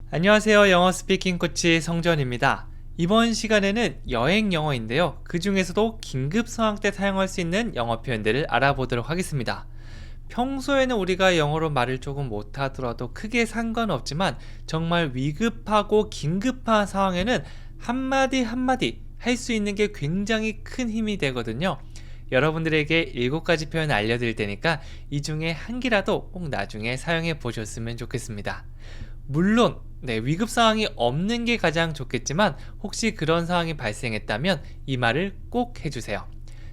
안녕하세요. 영어 스피킹 코치 성전입니다. 이번 시간에는 여행 영어인데요. 그 중에서도 긴급 상황 때 사용할 수 있는 영어 표현들을 알아보도록 하겠습니다. 평소에는 우리가 영어로 말을 조금 못하더라도 크게 상관없지만 정말 위급하고 긴급한 상황에는 한마디 한마디 할 수 있는 게 굉장히 큰 힘이 되거든요. 여러분들에게 7가지 표현 알려드릴 테니까 이 중에 한 개라도 꼭 나중에 사용해 보셨으면 좋겠습니다. 물론 위급 상황이 없는 게 가장 좋겠지만 혹시 그런 상황이 발생했다면 이 말을 꼭 해주세요.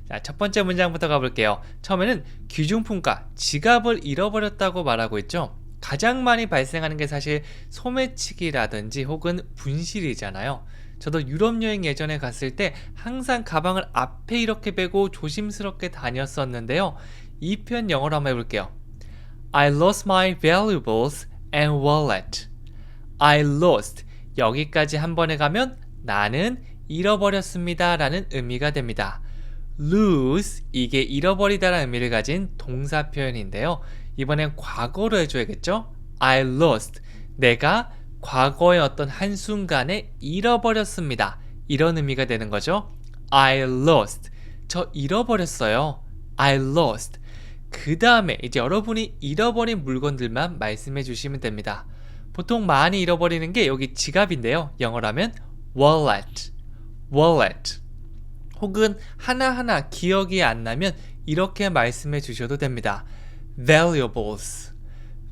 자, 첫 번째 문장부터 가볼게요. 처음에는 귀중품과 지갑을 잃어버렸다고 말하고 있죠. 가장 많이 발생하는 게 사실 소매치기라든지 혹은 분실이잖아요. 저도 유럽 여행 예전에 갔을 때 항상 가방을 앞에 이렇게 베고 조심스럽게 다녔었는데요. 이 표현 영어로 한번 해볼게요. I lost my valuables and wallet. I lost. 여기까지 한 번에 가면 나는 잃어버렸습니다 라는 의미가 됩니다. lose, 이게 잃어버리다 라는 의미를 가진 동사 표현인데요. 이번엔 과거로 해줘야겠죠? I lost. 내가 과거의 어떤 한순간에 잃어버렸습니다. 이런 의미가 되는 거죠. I lost. 저 잃어버렸어요. I lost. 그 다음에 이제 여러분이 잃어버린 물건들만 말씀해 주시면 됩니다. 보통 많이 잃어버리는 게 여기 지갑인데요. 영어로 하면 wallet, wallet. 혹은 하나하나 기억이 안 나면 이렇게 말씀해 주셔도 됩니다. valuables,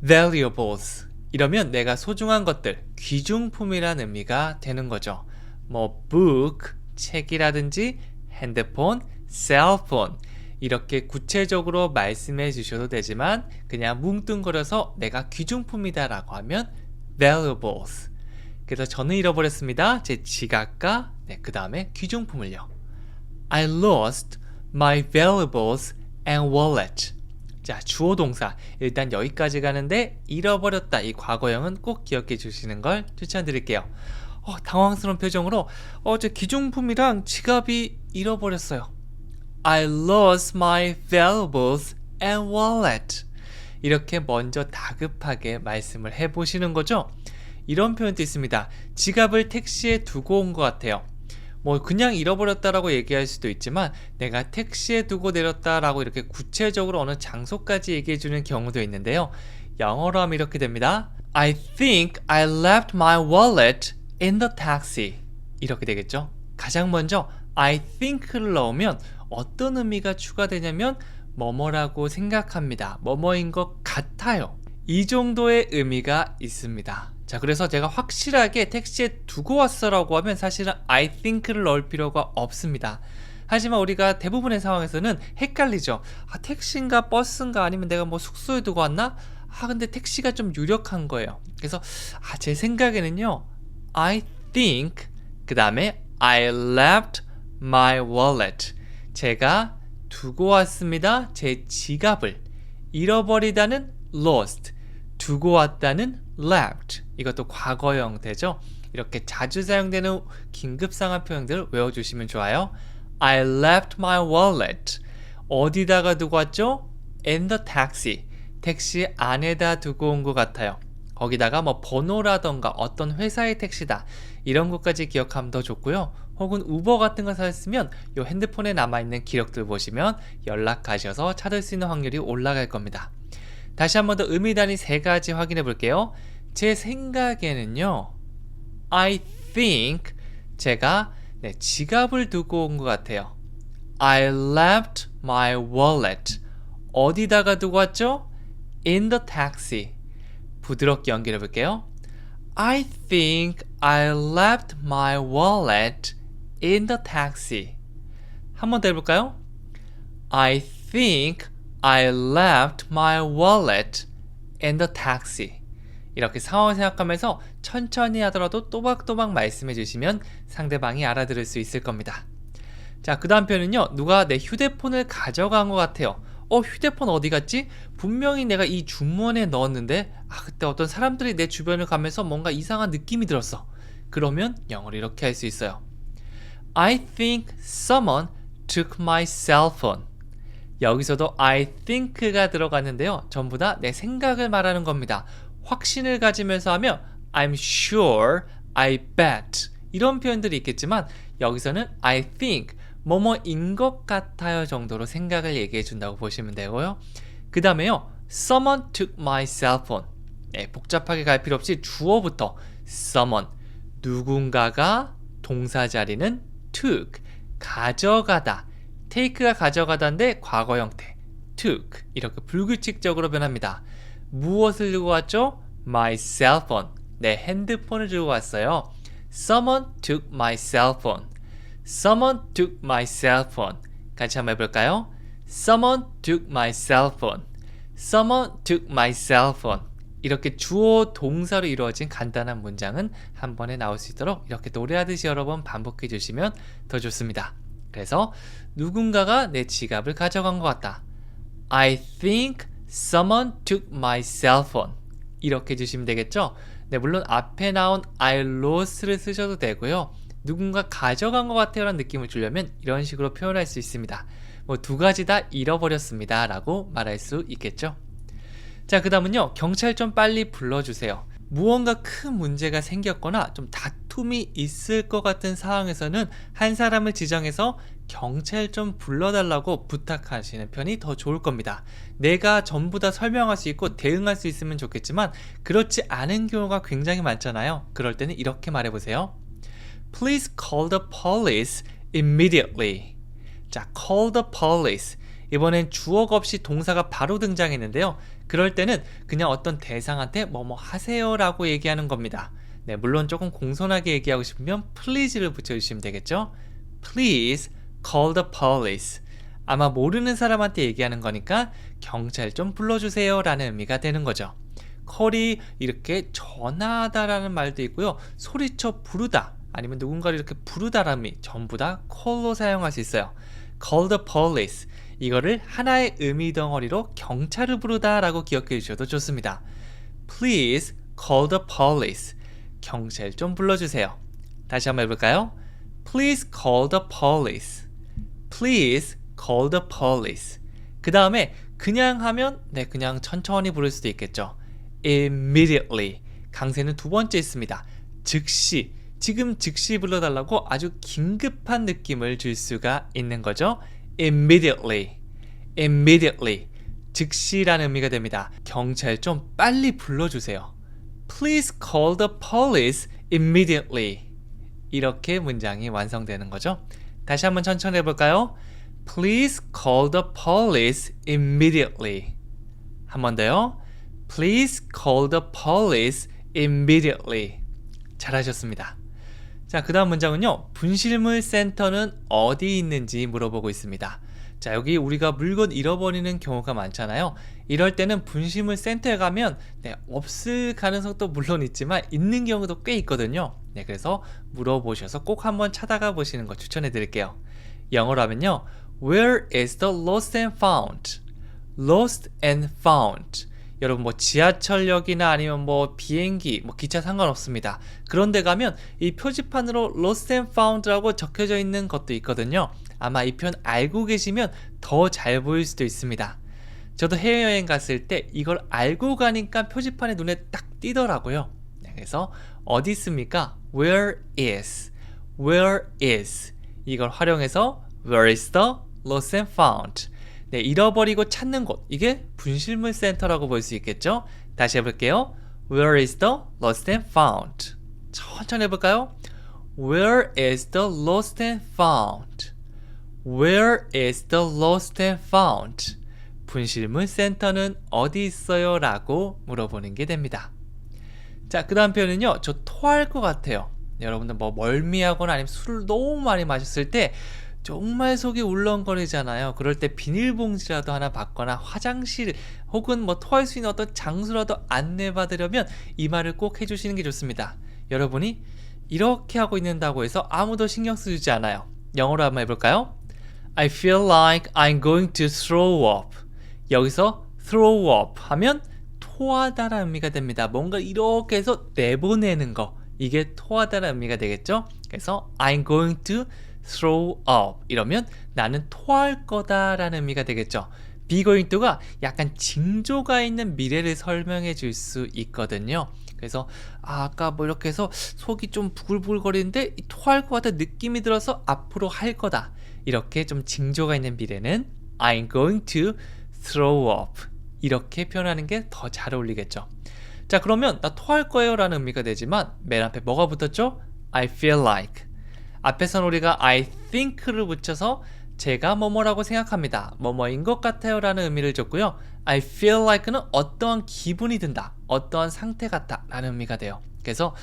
valuables. 이러면 내가 소중한 것들, 귀중품이란 의미가 되는 거죠. 뭐 book, 책이라든지 핸드폰, cellphone. 이렇게 구체적으로 말씀해 주셔도 되지만 그냥 뭉뚱그려서 내가 귀중품이다 라고 하면 valuables. 그래서 저는 잃어버렸습니다. 제 지갑과 그 다음에 귀중품을요. I lost my valuables and wallet. 자, 주어 동사 일단 여기까지 가는데 잃어버렸다 이 과거형은 꼭 기억해 주시는 걸 추천드릴게요. 당황스러운 표정으로 제 귀중품이랑 지갑이 잃어버렸어요. I lost my valuables and wallet. 이렇게 먼저 다급하게 말씀을 해보시는 거죠. 이런 표현도 있습니다. 지갑을 택시에 두고 온 것 같아요. 뭐 그냥 잃어버렸다라고 얘기할 수도 있지만 내가 택시에 두고 내렸다라고 이렇게 구체적으로 어느 장소까지 얘기해주는 경우도 있는데요. 영어로 하면 이렇게 됩니다. I think I left my wallet in the taxi. 이렇게 되겠죠. 가장 먼저 I think를 넣으면 어떤 의미가 추가되냐면 뭐뭐라고 생각합니다. 뭐뭐인 것 같아요. 이 정도의 의미가 있습니다. 자, 그래서 제가 확실하게 택시에 두고 왔어라고 하면 사실은 I think를 넣을 필요가 없습니다. 하지만 우리가 대부분의 상황에서는 헷갈리죠. 택시인가 버스인가 아니면 내가 뭐 숙소에 두고 왔나? 근데 택시가 좀 유력한 거예요. 그래서 제 생각에는요. I think 그 다음에 I left my wallet. 제가 두고 왔습니다. 제 지갑을. 잃어버리다는 lost. 두고 왔다는 left. 이것도 과거 형태죠. 이렇게 자주 사용되는 긴급상황 표현들을 외워주시면 좋아요. I left my wallet. 어디다가 두고 왔죠? In the taxi. 택시 안에다 두고 온 것 같아요. 거기다가 뭐 번호라던가 어떤 회사의 택시다. 이런 것까지 기억하면 더 좋고요. 혹은 우버 같은 거 샀으면 이 핸드폰에 남아있는 기록들 보시면 연락하셔서 찾을 수 있는 확률이 올라갈 겁니다. 다시 한 번 더 의미 단위 3가지 확인해 볼게요. 제 생각에는요. I think 제가 지갑을 두고 온 것 같아요. I left my wallet. 어디다가 두고 왔죠? In the taxi. 부드럽게 연결해 볼게요. I think I left my wallet in the taxi. 한 번 더 해볼까요? I think I left my wallet in the taxi. 이렇게 상황을 생각하면서 천천히 하더라도 또박또박 말씀해 주시면 상대방이 알아들을 수 있을 겁니다. 자, 그 다음 표현은요. 누가 내 휴대폰을 가져간 것 같아요. 휴대폰 어디 갔지? 분명히 내가 이 주머니에 넣었는데 그때 어떤 사람들이 내 주변을 가면서 뭔가 이상한 느낌이 들었어. 그러면 영어로 이렇게 할 수 있어요. I think someone took my cell phone. 여기서도 I think가 들어갔는데요. 전부 다 내 생각을 말하는 겁니다. 확신을 가지면서 하면 I'm sure, I bet 이런 표현들이 있겠지만 여기서는 I think 뭐뭐인 것 같아요 정도로 생각을 얘기해 준다고 보시면 되고요. 그 다음에요. Someone took my cell phone. 네, 복잡하게 갈 필요 없이 주어부터 someone, 누군가가 동사 자리는 took, 가져가다. take가 가져가다인데 과거 형태 took 이렇게 불규칙적으로 변합니다. 무엇을 들고 왔죠? My cell phone. 네, 핸드폰을 들고 왔어요. Someone took my cell phone. Someone took my cell phone. 같이 한번 해볼까요? Someone took my cell phone. Someone took my cell phone. 이렇게 주어 동사로 이루어진 간단한 문장은 한 번에 나올 수 있도록 이렇게 노래하듯이 여러 번 반복해 주시면 더 좋습니다. 그래서 누군가가 내 지갑을 가져간 것 같다. I think someone took my cell phone. 이렇게 해주시면 되겠죠? 네, 물론 앞에 나온 I lost를 쓰셔도 되고요. 누군가 가져간 것 같아요 라는 느낌을 주려면 이런 식으로 표현할 수 있습니다. 뭐 두 가지 다 잃어버렸습니다 라고 말할 수 있겠죠. 자, 그 다음은요. 경찰 좀 빨리 불러주세요. 무언가 큰 문제가 생겼거나 좀 다툼이 있을 것 같은 상황에서는 한 사람을 지정해서 경찰 좀 불러달라고 부탁하시는 편이 더 좋을 겁니다. 내가 전부 다 설명할 수 있고 대응할 수 있으면 좋겠지만 그렇지 않은 경우가 굉장히 많잖아요. 그럴 때는 이렇게 말해보세요. Please call the police immediately. 자, call the police. 이번엔 주어가 없이 동사가 바로 등장했는데요. 그럴 때는 그냥 어떤 대상한테 뭐뭐 하세요 라고 얘기하는 겁니다. 네, 물론 조금 공손하게 얘기하고 싶으면 please를 붙여주시면 되겠죠. Please call the police. 아마 모르는 사람한테 얘기하는 거니까 경찰 좀 불러주세요 라는 의미가 되는 거죠. call이 이렇게 전화하다 라는 말도 있고요. 소리쳐 부르다 아니면 누군가를 이렇게 부르다라는 의미 전부 다 call로 사용할 수 있어요. call the police. 이거를 하나의 의미 덩어리로 경찰을 부르다 라고 기억해 주셔도 좋습니다. Please call the police. 경찰 좀 불러주세요. 다시 한번 해볼까요? Please call the police. Please call the police. 그 다음에 그냥 하면 네, 그냥 천천히 부를 수도 있겠죠. Immediately. 강세는 두 번째 있습니다. 즉시. 지금 즉시 불러달라고 아주 긴급한 느낌을 줄 수가 있는 거죠. Immediately. Immediately. 즉시라는 의미가 됩니다. 경찰 좀 빨리 불러주세요. Please call the police immediately. 이렇게 문장이 완성되는 거죠. 다시 한번 천천히 해볼까요? Please call the police immediately. 한 번 더요. Please call the police immediately. 잘하셨습니다. 자, 그 다음 문장은요. 분실물 센터는 어디 있는지 물어보고 있습니다. 자, 여기 우리가 물건 잃어버리는 경우가 많잖아요. 이럴 때는 분실물 센터에 가면 네, 없을 가능성도 물론 있지만 있는 경우도 꽤 있거든요. 네, 그래서 물어보셔서 꼭 한번 찾아가 보시는 거 추천해 드릴게요. 영어로 하면요. Where is the lost and found? Lost and found. 여러분 뭐 지하철역이나 아니면 뭐 비행기, 뭐 기차 상관없습니다. 그런데 가면 이 표지판으로 Lost and Found라고 적혀져 있는 것도 있거든요. 아마 이 표현 알고 계시면 더 잘 보일 수도 있습니다. 저도 해외여행 갔을 때 이걸 알고 가니까 표지판에 눈에 딱 띄더라고요. 네, 그래서 어디 있습니까? Where is? Where is? 이걸 활용해서 Where is the lost and found? 네, 잃어버리고 찾는 곳, 이게 분실물 센터라고 볼 수 있겠죠? 다시 해볼게요. Where is the lost and found? 천천히 해볼까요? Where is the lost and found? Where is the lost and found? 분실물 센터는 어디 있어요? 라고 물어보는 게 됩니다. 자, 그 다음 표현은요. 저 토할 것 같아요. 여러분들 뭐 멀미하거나 아니면 술을 너무 많이 마셨을 때 정말 속이 울렁거리잖아요. 그럴 때 비닐봉지라도 하나 받거나 화장실 혹은 뭐 토할 수 있는 어떤 장소라도 안내받으려면 이 말을 꼭 해주시는 게 좋습니다. 여러분이 이렇게 하고 있는다고 해서 아무도 신경 쓰지 않아요. 영어로 한번 해볼까요? I feel like I'm going to throw up. 여기서 throw up 하면 토하다라는 의미가 됩니다. 뭔가 이렇게 해서 내보내는 거. 이게 토하다라는 의미가 되겠죠? 그래서 I'm going to throw up 이러면 나는 토할 거다 라는 의미가 되겠죠. be going to가 약간 징조가 있는 미래를 설명해 줄 수 있거든요. 그래서 아까 뭐 이렇게 해서 속이 좀 부글부글거리는데 토할 것 같은 느낌이 들어서 앞으로 할 거다. 이렇게 좀 징조가 있는 미래는 I'm going to throw up. 이렇게 표현하는 게 더 잘 어울리겠죠. 자, 그러면 나 토할 거예요 라는 의미가 되지만 맨 앞에 뭐가 붙었죠? I feel like. 앞에서는 우리가 I think를 붙여서 제가 뭐뭐라고 생각합니다. 뭐뭐인 것 같아요 라는 의미를 줬고요. I feel like는 어떠한 기분이 든다. 어떠한 상태 같다 라는 의미가 돼요. 그래서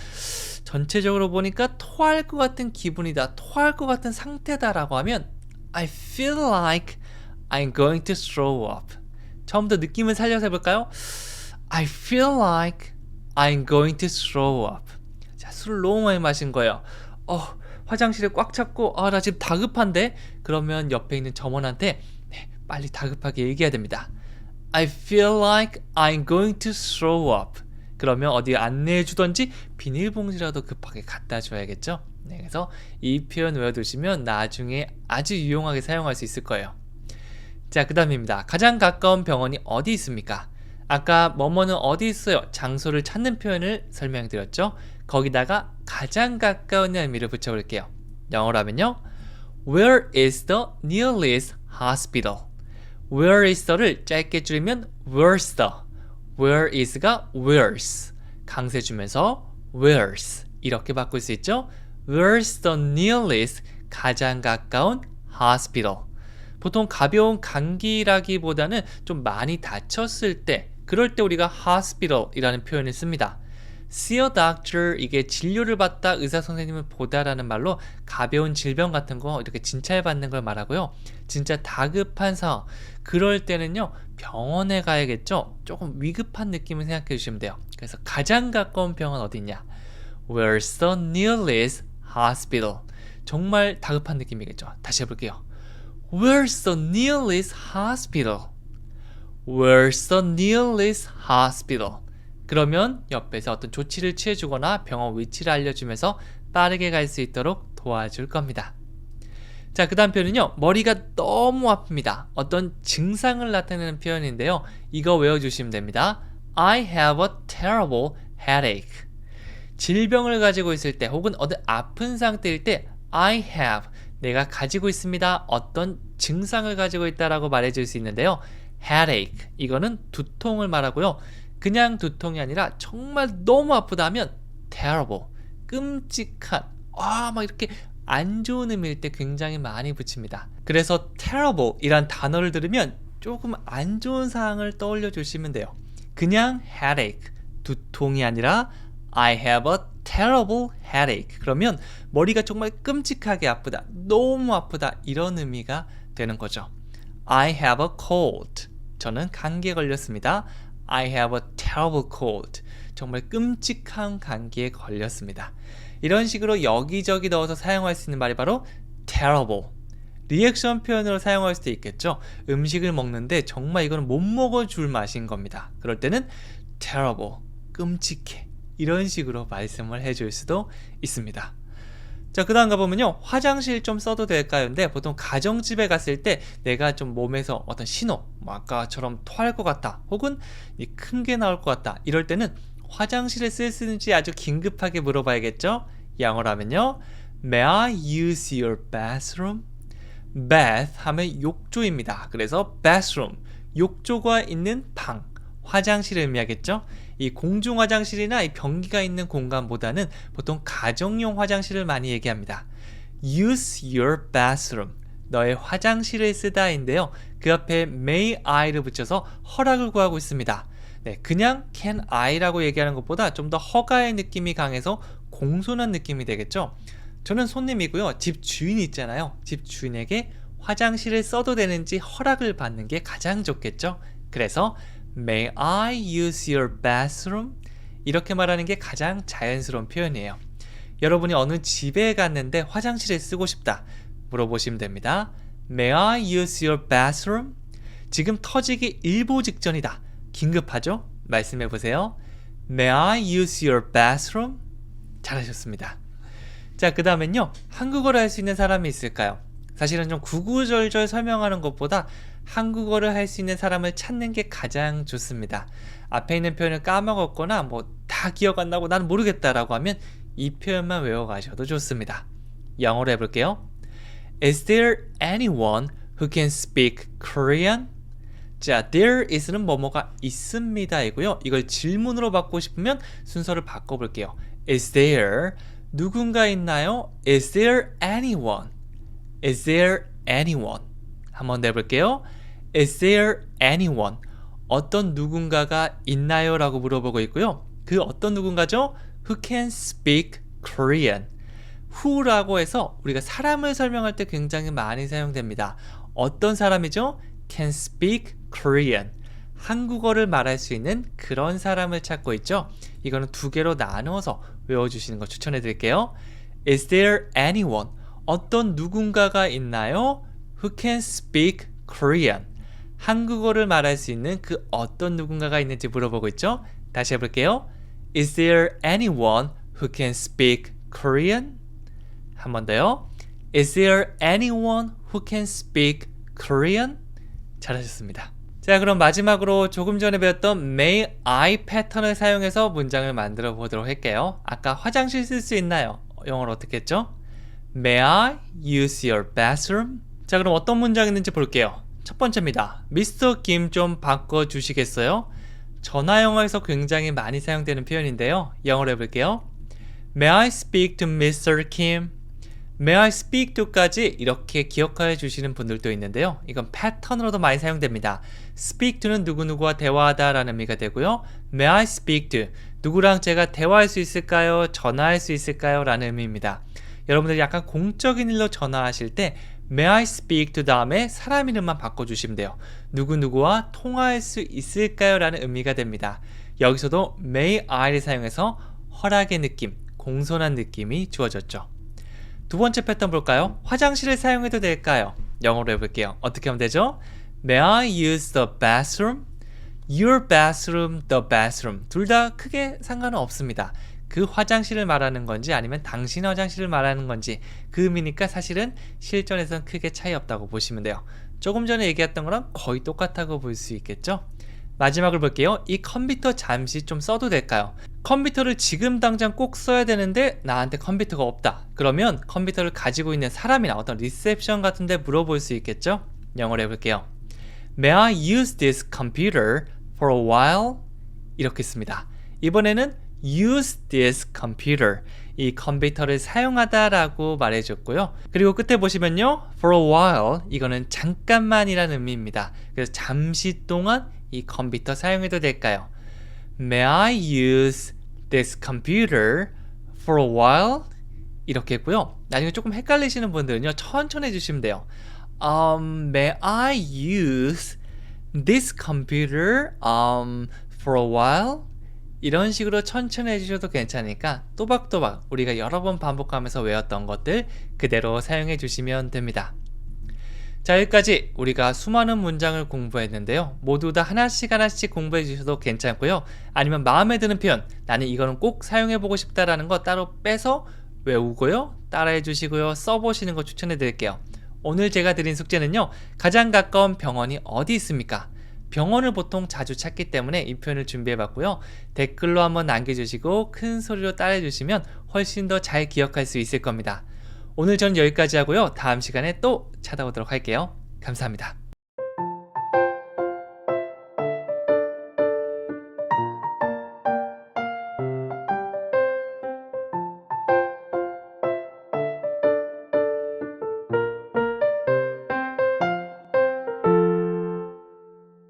전체적으로 보니까 토할 것 같은 기분이다. 토할 것 같은 상태다 라고 하면 I feel like I'm going to throw up. 처음부터 느낌을 살려서 해볼까요? I feel like I'm going to throw up. 자, 술을 너무 많이 마신 거예요. 화장실에 꽉 찼고 나 지금 다급한데? 그러면 옆에 있는 점원한테 빨리 다급하게 얘기해야 됩니다. I feel like I'm going to throw up. 그러면 어디 안내해 주던지 비닐봉지라도 급하게 갖다 줘야겠죠? 네, 그래서 이 표현 외워두시면 나중에 아주 유용하게 사용할 수 있을 거예요. 자, 그 다음입니다. 가장 가까운 병원이 어디 있습니까? 아까 뭐뭐는 어디 있어요? 장소를 찾는 표현을 설명드렸죠? 거기다가 가장 가까운 의미를 붙여볼게요. 영어로 하면요. Where is the nearest hospital? Where is the를 짧게 줄이면 where's the. Where is가 where's. 강세 주면서 where's. 이렇게 바꿀 수 있죠? Where's the nearest 가장 가까운 hospital? 보통 가벼운 감기라기보다는 좀 많이 다쳤을 때 그럴 때 우리가 hospital이라는 표현을 씁니다. See a doctor, 이게 진료를 받다, 의사 선생님을 보다라는 말로 가벼운 질병 같은 거 이렇게 진찰받는 걸 말하고요. 진짜 다급한 상황, 그럴 때는요 병원에 가야겠죠. 조금 위급한 느낌을 생각해 주시면 돼요. 그래서 가장 가까운 병원 어디 있냐? Where's the nearest hospital? 정말 다급한 느낌이겠죠. 다시 해볼게요. Where's the nearest hospital? Where's the nearest hospital? 그러면 옆에서 어떤 조치를 취해주거나 병원 위치를 알려주면서 빠르게 갈 수 있도록 도와줄 겁니다. 자, 그 다음 표현은요. 머리가 너무 아픕니다. 어떤 증상을 나타내는 표현인데요. 이거 외워주시면 됩니다. I have a terrible headache. 질병을 가지고 있을 때 혹은 어떤 아픈 상태일 때 I have, 내가 가지고 있습니다. 어떤 증상을 가지고 있다라고 말해줄 수 있는데요. headache, 이거는 두통을 말하고요. 그냥 두통이 아니라 정말 너무 아프다 하면 terrible, 끔찍한, 막 이렇게 안 좋은 의미일 때 굉장히 많이 붙입니다. 그래서 terrible 이란 단어를 들으면 조금 안 좋은 상황을 떠올려 주시면 돼요. 그냥 headache, 두통이 아니라 I have a terrible headache. 그러면 머리가 정말 끔찍하게 아프다, 너무 아프다, 이런 의미가 되는 거죠. I have a cold. 저는 감기에 걸렸습니다. I have a terrible cold. 정말 끔찍한 감기에 걸렸습니다. 이런 식으로 여기저기 넣어서 사용할 수 있는 말이 바로 terrible. 리액션 표현으로 사용할 수도 있겠죠. 음식을 먹는데 정말 이거는 못 먹어줄 맛인 겁니다. 그럴 때는 terrible, 끔찍해, 이런 식으로 말씀을 해줄 수도 있습니다. 자, 그 다음 가보면요. 화장실 좀 써도 될까요?인데 보통 가정집에 갔을 때 내가 좀 몸에서 어떤 신호, 아까처럼 토할 것 같다, 혹은 큰 게 나올 것 같다, 이럴 때는 화장실에 쓸 수 있는지 아주 긴급하게 물어봐야겠죠. 영어로 하면요. May I use your bathroom? bath 하면 욕조입니다. 그래서 bathroom, 욕조가 있는 방, 화장실을 의미하겠죠. 이 공중 화장실이나 이 변기가 있는 공간보다는 보통 가정용 화장실을 많이 얘기합니다. Use your bathroom. 너의 화장실을 쓰다인데요. 그 앞에 may I를 붙여서 허락을 구하고 있습니다. 네, 그냥 can I라고 얘기하는 것보다 좀 더 허가의 느낌이 강해서 공손한 느낌이 되겠죠. 저는 손님이고요. 집 주인이 있잖아요. 집 주인에게 화장실을 써도 되는지 허락을 받는 게 가장 좋겠죠. 그래서 May I use your bathroom? 이렇게 말하는 게 가장 자연스러운 표현이에요. 여러분이 어느 집에 갔는데 화장실을 쓰고 싶다 물어보시면 됩니다. May I use your bathroom? 지금 터지기 일보 직전이다. 긴급하죠? 말씀해 보세요. May I use your bathroom? 잘하셨습니다. 자, 그 다음엔요. 한국어를 할 수 있는 사람이 있을까요? 사실은 좀 구구절절 설명하는 것보다 한국어를 할 수 있는 사람을 찾는 게 가장 좋습니다. 앞에 있는 표현을 까먹었거나 뭐 다 기억 안 나고 나는 모르겠다라고 하면 이 표현만 외워가셔도 좋습니다. 영어로 해볼게요. Is there anyone who can speak Korean? 자, there is는 뭐뭐가 있습니다 이고요. 이걸 질문으로 받고 싶으면 순서를 바꿔볼게요. Is there 누군가 있나요? Is there anyone? Is there anyone? 한번 내볼게요. Is there anyone? 어떤 누군가가 있나요? 라고 물어보고 있고요. 그 어떤 누군가죠? Who can speak Korean? who라고 해서 우리가 사람을 설명할 때 굉장히 많이 사용됩니다. 어떤 사람이죠? can speak Korean. 한국어를 말할 수 있는 그런 사람을 찾고 있죠. 이거는 두 개로 나누어서 외워주시는 거 추천해 드릴게요. Is there anyone? 어떤 누군가가 있나요? Who can speak Korean? 한국어를 말할 수 있는 그 어떤 누군가가 있는지 물어보고 있죠. 다시 해볼게요. Is there anyone who can speak Korean? 한 번 더요. Is there anyone who can speak Korean? 잘하셨습니다. 자, 그럼 마지막으로 조금 전에 배웠던 May I 패턴을 사용해서 문장을 만들어 보도록 할게요. 아까 화장실 쓸 수 있나요? 영어로 어떻게 했죠? May I use your bathroom? 자, 그럼 어떤 문장이 있는지 볼게요. 첫 번째입니다. Mr. Kim 좀 바꿔주시겠어요? 전화 영어에서 굉장히 많이 사용되는 표현인데요. 영어로 해볼게요. May I speak to Mr. Kim? May I speak to까지 이렇게 기억해 주시는 분들도 있는데요. 이건 패턴으로도 많이 사용됩니다. Speak to는 누구누구와 대화하다 라는 의미가 되고요. May I speak to? 누구랑 제가 대화할 수 있을까요? 전화할 수 있을까요? 라는 의미입니다. 여러분들 약간 공적인 일로 전화하실 때 May I speak to 다음에 사람 이름만 바꿔주시면 돼요. 누구누구와 통화할 수 있을까요? 라는 의미가 됩니다. 여기서도 May I를 사용해서 허락의 느낌, 공손한 느낌이 주어졌죠. 두 번째 패턴 볼까요? 화장실을 사용해도 될까요? 영어로 해볼게요. 어떻게 하면 되죠? May I use the bathroom? Your bathroom, the bathroom. 둘 다 크게 상관은 없습니다. 그 화장실을 말하는 건지 아니면 당신의 화장실을 말하는 건지 그 의미니까 사실은 실전에서는 크게 차이 없다고 보시면 돼요. 조금 전에 얘기했던 거랑 거의 똑같다고 볼 수 있겠죠? 마지막을 볼게요. 이 컴퓨터 잠시 좀 써도 될까요? 컴퓨터를 지금 당장 꼭 써야 되는데 나한테 컴퓨터가 없다. 그러면 컴퓨터를 가지고 있는 사람이나 어떤 리셉션 같은 데 물어볼 수 있겠죠? 영어로 해볼게요. May I use this computer for a while? 이렇게 씁니다. 이번에는 use this computer. 이 컴퓨터를 사용하다 라고 말해줬고요. 그리고 끝에 보시면요. for a while. 이거는 잠깐만이라는 의미입니다. 그래서 잠시 동안 이 컴퓨터 사용해도 될까요? May I use this computer for a while? 이렇게 했고요. 나중에 조금 헷갈리시는 분들은요. 천천히 해주시면 돼요. May I use this computer for a while? 이런 식으로 천천히 해주셔도 괜찮으니까 또박또박 우리가 여러 번 반복하면서 외웠던 것들 그대로 사용해 주시면 됩니다. 자, 여기까지 우리가 수많은 문장을 공부했는데요. 모두 다 하나씩 공부해 주셔도 괜찮고요. 아니면 마음에 드는 표현, 나는 이거는 꼭 사용해 보고 싶다라는 거 따로 빼서 외우고요. 따라해 주시고요. 써보시는 거 추천해 드릴게요. 오늘 제가 드린 숙제는요. 가장 가까운 병원이 어디 있습니까? 병원을 보통 자주 찾기 때문에 이 표현을 준비해 봤고요. 댓글로 한번 남겨주시고 큰 소리로 따라해 주시면 훨씬 더 잘 기억할 수 있을 겁니다. 오늘 전 여기까지 하고요. 다음 시간에 또 찾아오도록 할게요. 감사합니다.